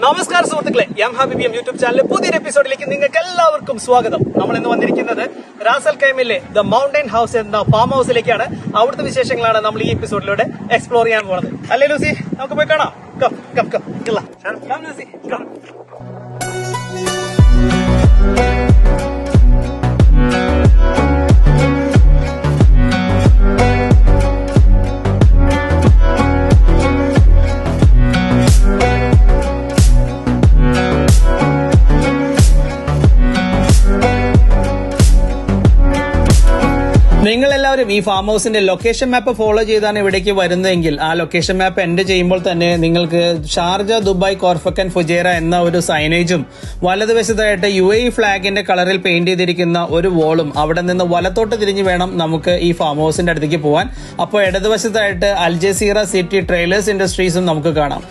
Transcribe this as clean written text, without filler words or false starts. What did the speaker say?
നമസ്കാരം സുഹൃത്തുക്കളെ, M ഹാബിബി M YouTube ചാനലിലെ പുതിയൊരു എപ്പിസോഡിലേക്ക് നിങ്ങൾക്ക് എല്ലാവർക്കും സ്വാഗതം. നമ്മൾ ഇന്ന് വന്നിരിക്കുന്നത് റാസൽ ഖൈമിലെ ദ മൗണ്ടൻ ഹൗസ് എന്ന ഫാം ഹൗസിലേക്കാണ്. അവിടുത്തെ വിശേഷങ്ങളാണ് നമ്മൾ ഈ എപ്പിസോഡിലൂടെ എക്സ്പ്ലോർ ചെയ്യാൻ പോകുന്നത്. അല്ലേ ലൂസി? നമുക്ക് പോയി കാണാം. ലൂസി, നിങ്ങൾ എല്ലാവരും ഈ ഫാം ഹൗസിന്റെ ലൊക്കേഷൻ മാപ്പ് ഫോളോ ചെയ്താണ് ഇവിടേക്ക് വരുന്നതെങ്കിൽ ആ ലൊക്കേഷൻ മാപ്പ് എൻഡ് ചെയ്യുമ്പോൾ തന്നെ നിങ്ങൾക്ക് ഷാർജ, ദുബായ്, കോർഫക്കൻ, ഫുജേറ എന്ന ഒരു സൈനേജും വലതുവശത്തായിട്ട് UAE ഫ്ലാഗിന്റെ കളറിൽ പെയിന്റ് ചെയ്തിരിക്കുന്ന ഒരു വോളും അവിടെ നിന്ന് വലത്തോട്ട് തിരിഞ്ഞു വേണം നമുക്ക് ഈ ഫാം ഹൗസിന്റെ അടുത്തേക്ക് പോകാൻ. അപ്പോൾ ഇടതുവശത്തായിട്ട് അൽജസീറ സിറ്റി ട്രെയിലേഴ്സ് ഇൻഡസ്ട്രീസും നമുക്ക് കാണാം.